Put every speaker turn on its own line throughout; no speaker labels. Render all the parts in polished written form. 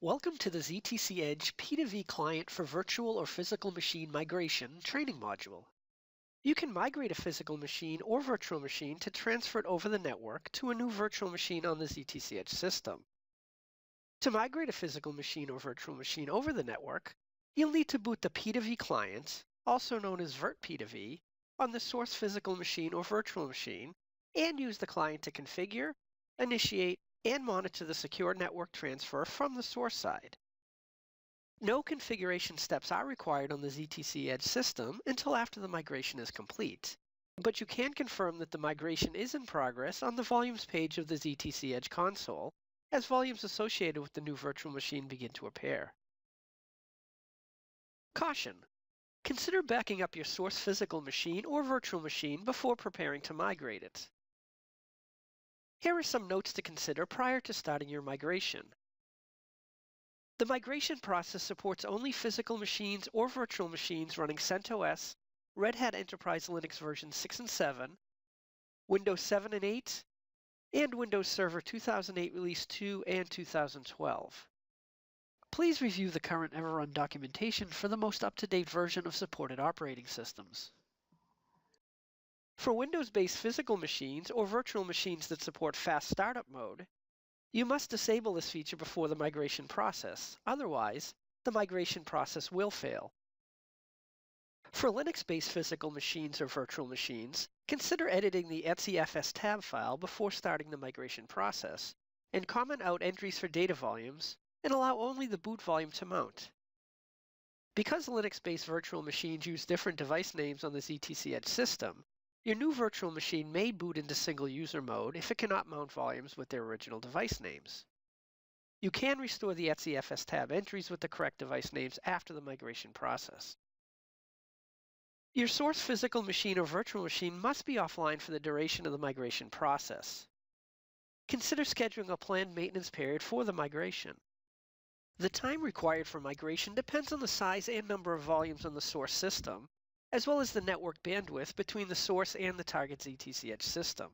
Welcome to the ZTC Edge P2V Client for Virtual or Physical Machine Migration training module. You can migrate a physical machine or virtual machine to transfer it over the network to a new virtual machine on the ZTC Edge system. To migrate a physical machine or virtual machine over the network, you'll need to boot the P2V Client, also known as P2V, on the source physical machine or virtual machine, and use the client to configure, initiate, and monitor the secure network transfer from the source side. No configuration steps are required on the ZTC Edge system until after the migration is complete, but you can confirm that the migration is in progress on the volumes page of the ZTC Edge console as volumes associated with the new virtual machine begin to appear. Caution: consider backing up your source physical machine or virtual machine before preparing to migrate it. Here are some notes to consider prior to starting your migration. The migration process supports only physical machines or virtual machines running CentOS, Red Hat Enterprise Linux version 6 and 7, Windows 7 and 8, and Windows Server 2008 Release 2 and 2012. Please review the current Everrun documentation for the most up-to-date version of supported operating systems. For Windows-based physical machines or virtual machines that support fast startup mode, you must disable this feature before the migration process. Otherwise, the migration process will fail. For Linux-based physical machines or virtual machines, consider editing the etcfs tab file before starting the migration process, and comment out entries for data volumes, and allow only the boot volume to mount. Because Linux-based virtual machines use different device names on the ZTC Edge system, your new virtual machine may boot into single-user mode if it cannot mount volumes with their original device names. You can restore the etcfs tab entries with the correct device names after the migration process. Your source physical machine or virtual machine must be offline for the duration of the migration process. Consider scheduling a planned maintenance period for the migration. The time required for migration depends on the size and number of volumes on the source system, as well as the network bandwidth between the source and the target ZTC Edge system.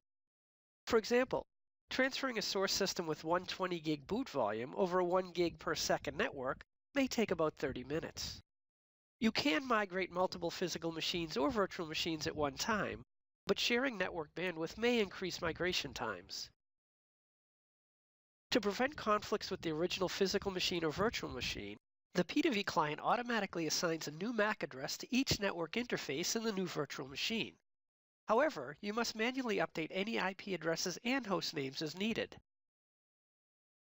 For example, transferring a source system with 120 gig boot volume over a 1 gig per second network may take about 30 minutes. You can migrate multiple physical machines or virtual machines at one time, but sharing network bandwidth may increase migration times. To prevent conflicts with the original physical machine or virtual machine, the P2V client automatically assigns a new MAC address to each network interface in the new virtual machine. However, you must manually update any IP addresses and host names as needed.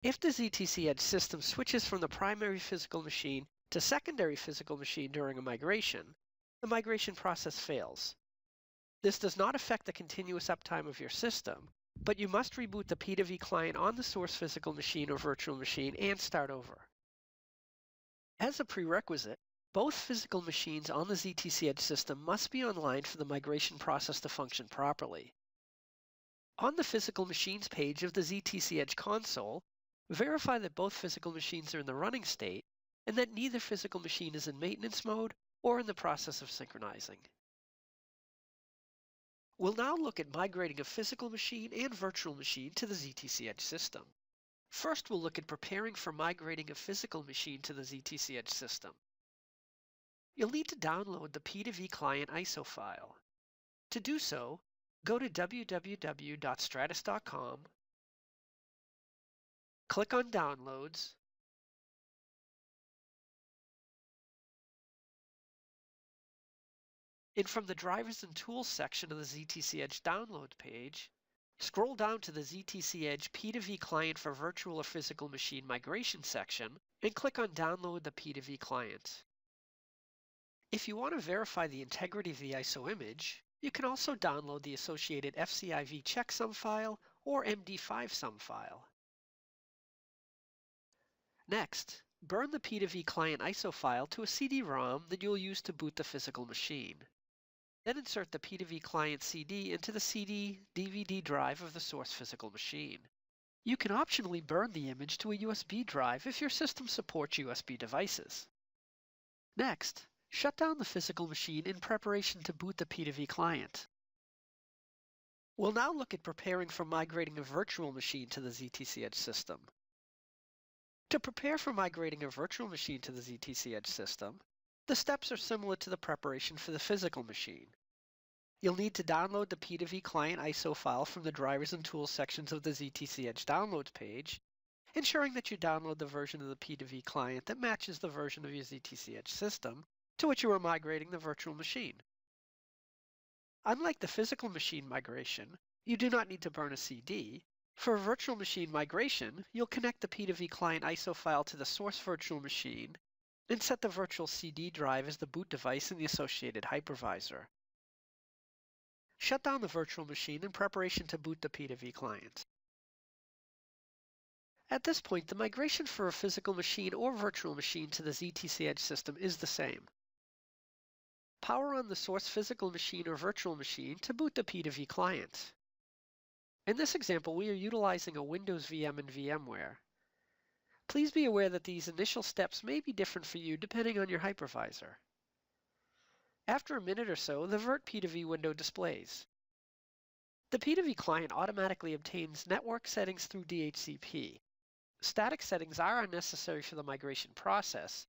If the ZTC Edge system switches from the primary physical machine to secondary physical machine during a migration, the migration process fails. This does not affect the continuous uptime of your system, but you must reboot the P2V client on the source physical machine or virtual machine and start over. As a prerequisite, both physical machines on the ZTC Edge system must be online for the migration process to function properly. On the Physical Machines page of the ZTC Edge console, verify that both physical machines are in the running state and that neither physical machine is in maintenance mode or in the process of synchronizing. We'll now look at migrating a physical machine and virtual machine to the ZTC Edge system. First, we'll look at preparing for migrating a physical machine to the ZTC Edge system. You'll need to download the P2V Client ISO file. To do so, go to www.stratus.com, click on Downloads, and from the Drivers and Tools section of the ZTC Edge download page, scroll down to the ZTC Edge P2V Client for Virtual or Physical Machine Migration section and click on Download the P2V Client. If you want to verify the integrity of the ISO image, you can also download the associated FCIV checksum file or MD5 sum file. Next, burn the P2V Client ISO file to a CD-ROM that you'll use to boot the physical machine. Then insert the P2V Client CD into the CD/DVD drive of the source physical machine. You can optionally burn the image to a USB drive if your system supports USB devices. Next, shut down the physical machine in preparation to boot the P2V Client. We'll now look at preparing for migrating a virtual machine to the ZTC Edge system. To prepare for migrating a virtual machine to the ZTC Edge system, the steps are similar to the preparation for the physical machine. You'll need to download the P2V Client ISO file from the Drivers and Tools sections of the ZTC Edge Downloads page, ensuring that you download the version of the P2V Client that matches the version of your ZTC Edge system to which you are migrating the virtual machine. Unlike the physical machine migration, you do not need to burn a CD. For a virtual machine migration, you'll connect the P2V Client ISO file to the source virtual machine and set the virtual CD drive as the boot device in the associated hypervisor. Shut down the virtual machine in preparation to boot the P2V Client. At this point, the migration for a physical machine or virtual machine to the ZTC Edge system is the same. Power on the source physical machine or virtual machine to boot the P2V Client. In this example, we are utilizing a Windows VM and VMware. Please be aware that these initial steps may be different for you depending on your hypervisor. After a minute or so, the Virt P2V window displays. The P2V client automatically obtains network settings through DHCP. Static settings are unnecessary for the migration process.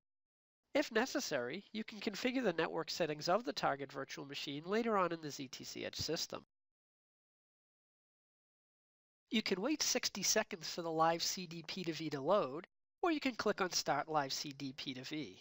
If necessary, you can configure the network settings of the target virtual machine later on in the ZTC Edge system. You can wait 60 seconds for the live CD P2V to load, or you can click on Start Live CD P2V.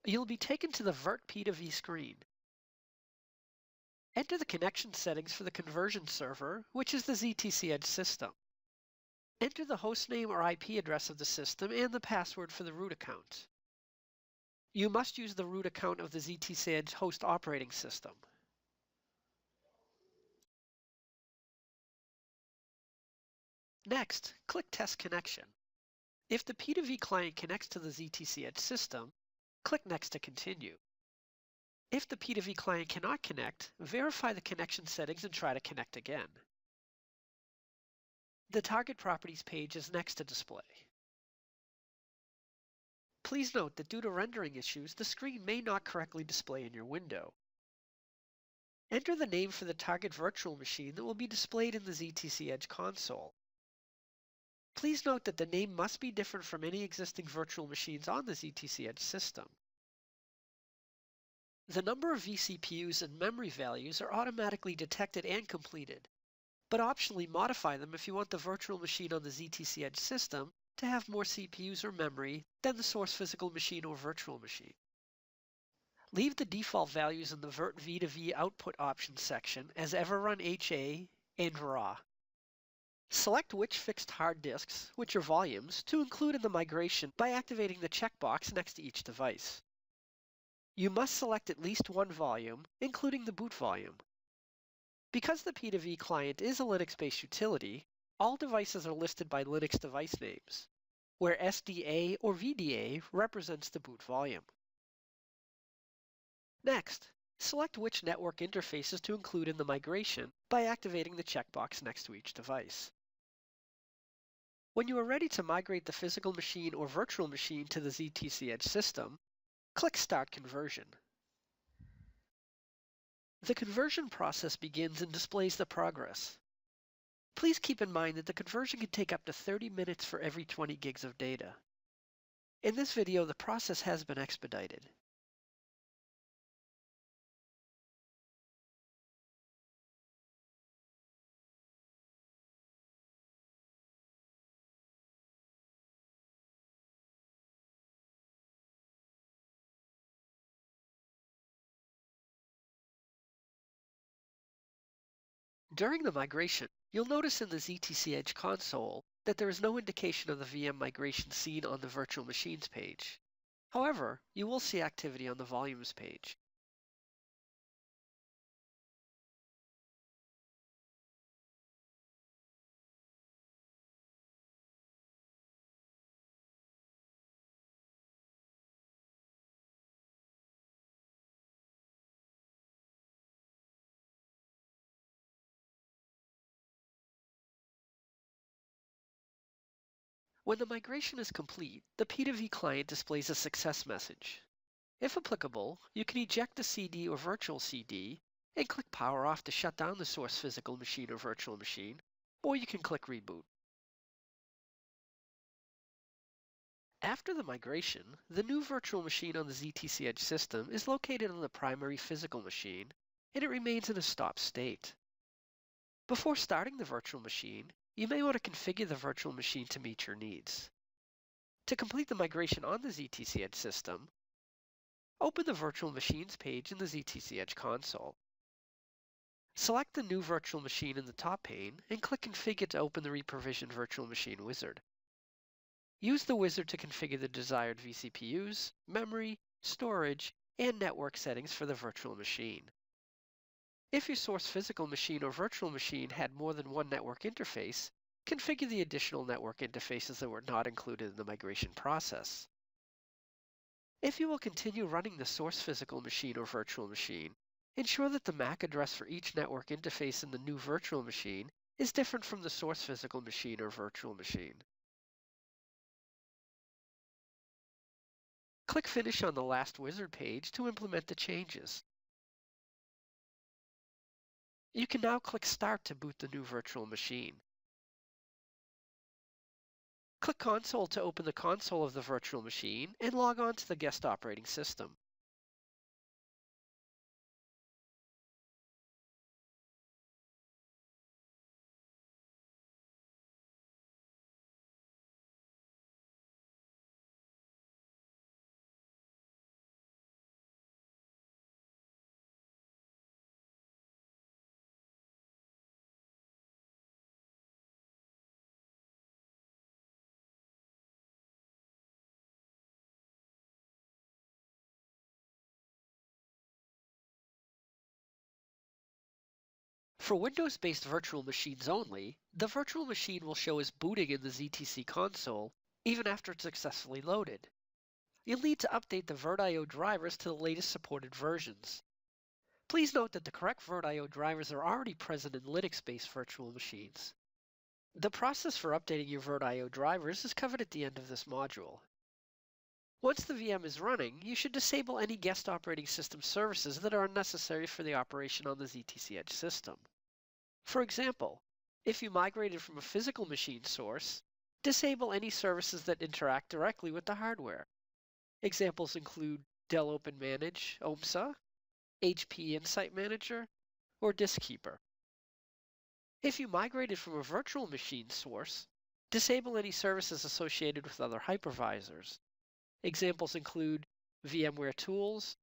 You'll be taken to the Virt P2V screen. Enter the connection settings for the conversion server, which is the ZTC Edge system. Enter the hostname or IP address of the system and the password for the root account. You must use the root account of the ZTC Edge host operating system. Next, click Test Connection. If the P2V client connects to the ZTC Edge system, click Next to continue. If the P2V client cannot connect, verify the connection settings and try to connect again. The Target Properties page is next to display. Please note that due to rendering issues, the screen may not correctly display in your window. Enter the name for the target virtual machine that will be displayed in the ZTC Edge console. Please note that the name must be different from any existing virtual machines on the ZTC Edge system. The number of vCPUs and memory values are automatically detected and completed, but optionally modify them if you want the virtual machine on the ZTC Edge system to have more CPUs or memory than the source physical machine or virtual machine. Leave the default values in the Virt V2V output options section as EverRun HA and RAW. Select which fixed hard disks, which are volumes, to include in the migration by activating the checkbox next to each device. You must select at least one volume, including the boot volume. Because the P2V client is a Linux-based utility, all devices are listed by Linux device names, where SDA or VDA represents the boot volume. Next, select which network interfaces to include in the migration by activating the checkbox next to each device. When you are ready to migrate the physical machine or virtual machine to the ZTC Edge system, click Start Conversion. The conversion process begins and displays the progress. Please keep in mind that the conversion can take up to 30 minutes for every 20 gigs of data. In this video, the process has been expedited. During the migration, you'll notice in the ZTC Edge console that there is no indication of the VM migration seen on the Virtual Machines page. However, you will see activity on the Volumes page. When the migration is complete, the P2V client displays a success message. If applicable, you can eject the CD or virtual CD and click Power Off to shut down the source physical machine or virtual machine, or you can click Reboot. After the migration, the new virtual machine on the ZTC Edge system is located on the primary physical machine, and it remains in a stop state. Before starting the virtual machine, you may want to configure the virtual machine to meet your needs. To complete the migration on the ZTC Edge system, open the Virtual Machines page in the ZTC Edge console. Select the new virtual machine in the top pane and click Configure to open the reprovisioned virtual machine wizard. Use the wizard to configure the desired vCPUs, memory, storage, and network settings for the virtual machine. If your source physical machine or virtual machine had more than one network interface, configure the additional network interfaces that were not included in the migration process. If you will continue running the source physical machine or virtual machine, ensure that the MAC address for each network interface in the new virtual machine is different from the source physical machine or virtual machine. Click Finish on the last wizard page to implement the changes. You can now click Start to boot the new virtual machine. Click Console to open the console of the virtual machine and log on to the guest operating system. For Windows-based virtual machines only, the virtual machine will show as booting in the ZTC console even after it's successfully loaded. You'll need to update the VirtIO drivers to the latest supported versions. Please note that the correct VirtIO drivers are already present in Linux-based virtual machines. The process for updating your VirtIO drivers is covered at the end of this module. Once the VM is running, you should disable any guest operating system services that are unnecessary for the operation on the ZTC Edge system. For example, if you migrated from a physical machine source, disable any services that interact directly with the hardware. Examples include Dell Open Manage, OMSA, HP Insight Manager, or Diskkeeper. If you migrated from a virtual machine source, disable any services associated with other hypervisors. Examples include VMware Tools,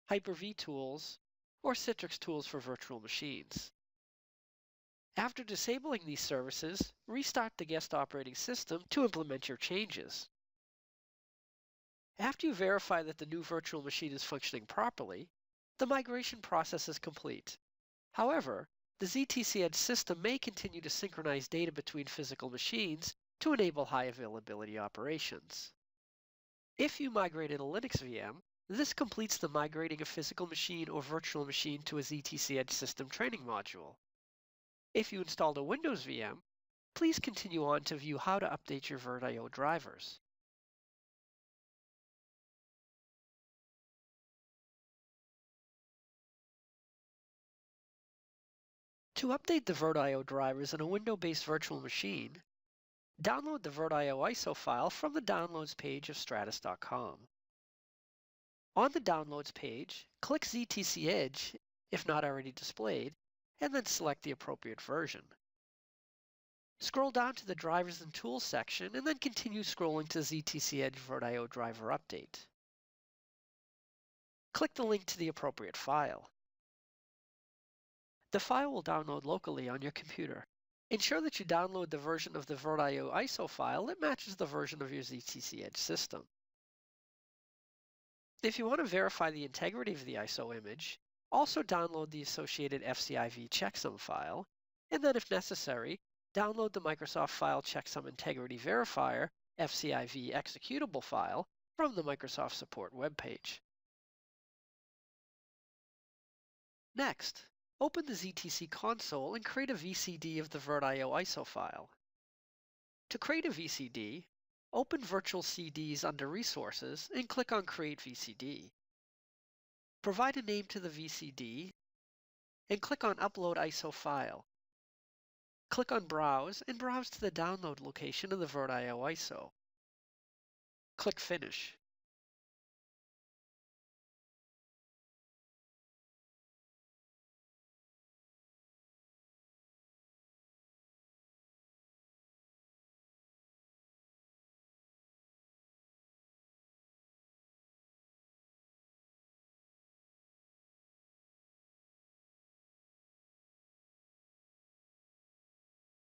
Hyper-V Tools, or Citrix Tools for virtual machines. After disabling these services, restart the guest operating system to implement your changes. After you verify that the new virtual machine is functioning properly, the migration process is complete. However, the ZTC Edge system may continue to synchronize data between physical machines to enable high availability operations. If you migrated a Linux VM, this completes the migrating a physical machine or virtual machine to a ZTC Edge system training module. If you installed a Windows VM, please continue on to view how to update your VirtIO drivers. To update the VirtIO drivers in a Windows-based virtual machine, download the VirtIO ISO file from the Downloads page of stratus.com. On the Downloads page, click ZTC Edge, if not already displayed, and then select the appropriate version. Scroll down to the Drivers and Tools section and then continue scrolling to ZTC Edge VirtIO driver update. Click the link to the appropriate file. The file will download locally on your computer. Ensure that you download the version of the VirtIO ISO file that matches the version of your ZTC Edge system. If you want to verify the integrity of the ISO image, also download the associated FCIV checksum file, and then if necessary, download the Microsoft File Checksum Integrity Verifier FCIV executable file from the Microsoft Support webpage. Next, open the ZTC console and create a VCD of the VirtIO ISO file. To create a VCD, open Virtual CDs under Resources and click on Create VCD. Provide a name to the VCD and click on Upload ISO file. Click on Browse and browse to the download location of the VirtIO ISO. Click Finish.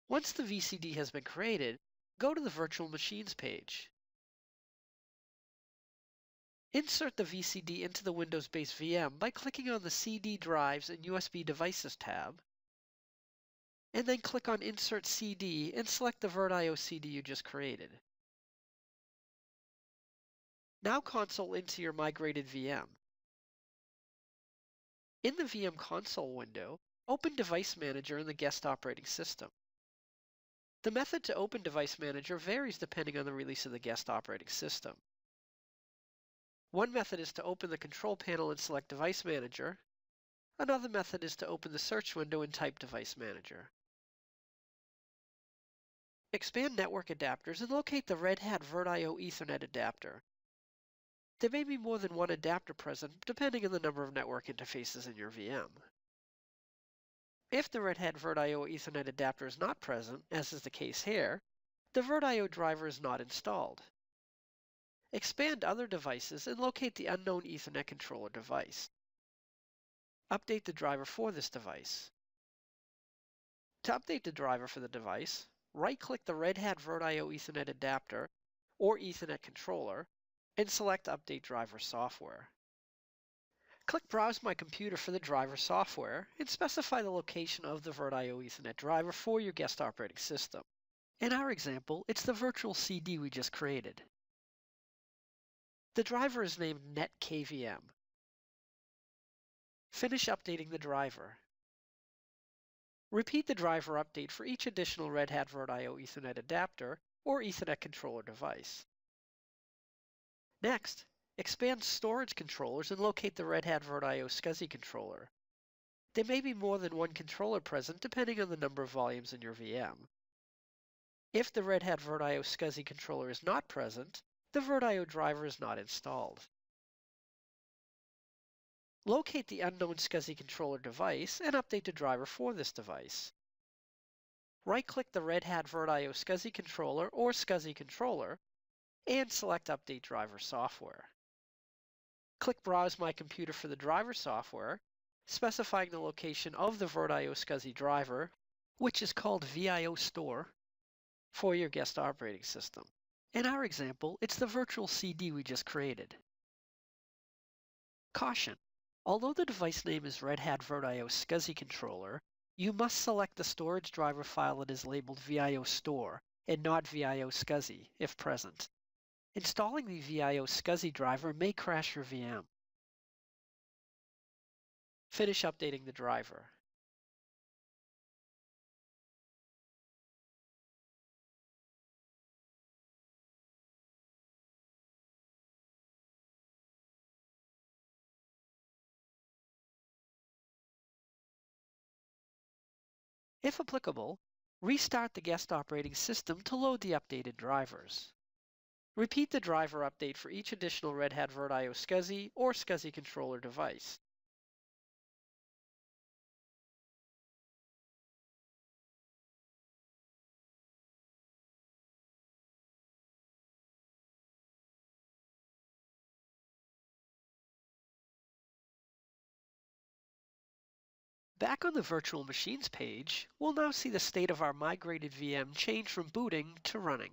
Once the VCD has been created, go to the Virtual Machines page. Insert the VCD into the Windows-based VM by clicking on the CD Drives and USB Devices tab, and then click on Insert CD and select the VirtIO CD you just created. Now console into your migrated VM. In the VM console window, open Device Manager in the guest operating system. The method to open Device Manager varies depending on the release of the guest operating system. One method is to open the control panel and select Device Manager. Another method is to open the search window and type Device Manager. Expand network adapters and locate the Red Hat VirtIO Ethernet adapter. There may be more than one adapter present depending on the number of network interfaces in your VM. If the Red Hat VirtIO Ethernet adapter is not present, as is the case here, the VirtIO driver is not installed. Expand other devices and locate the unknown Ethernet controller device. Update the driver for this device. To update the driver for the device, right-click the Red Hat VirtIO Ethernet adapter or Ethernet controller and select Update Driver Software. Click Browse My Computer for the driver software and specify the location of the VirtIO Ethernet driver for your guest operating system. In our example, it's the virtual CD we just created. The driver is named NetKVM. Finish updating the driver. Repeat the driver update for each additional Red Hat VirtIO Ethernet adapter or Ethernet controller device. Next, expand storage controllers and locate the Red Hat VirtIO SCSI controller. There may be more than one controller present depending on the number of volumes in your VM. If the Red Hat VirtIO SCSI controller is not present, the VirtIO driver is not installed. Locate the unknown SCSI controller device and update the driver for this device. Right-click the Red Hat VirtIO SCSI controller or SCSI controller and select Update Driver Software. Click Browse My Computer for the driver software, specifying the location of the VirtIO SCSI driver, which is called VIO Store, for your guest operating system. In our example, it's the virtual CD we just created. Caution: although the device name is Red Hat VirtIO SCSI controller, you must select the storage driver file that is labeled VIO Store and not VIO SCSI if present. Installing the VIO SCSI driver may crash your VM. Finish updating the driver. If applicable, restart the guest operating system to load the updated drivers. Repeat the driver update for each additional Red Hat VirtIO SCSI or SCSI controller device. Back on the Virtual Machines page, we'll now see the state of our migrated VM change from booting to running.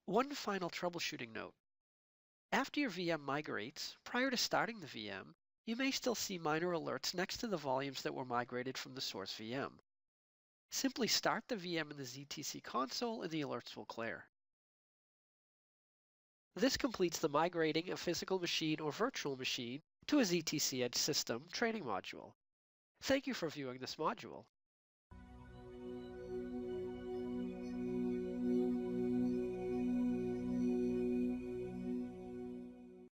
One final troubleshooting note. After your VM migrates, prior to starting the VM, you may still see minor alerts next to the volumes that were migrated from the source VM. Simply start the VM in the ZTC console and the alerts will clear. This completes the migrating a physical machine or virtual machine to a ZTC Edge system training module. Thank you for viewing this module.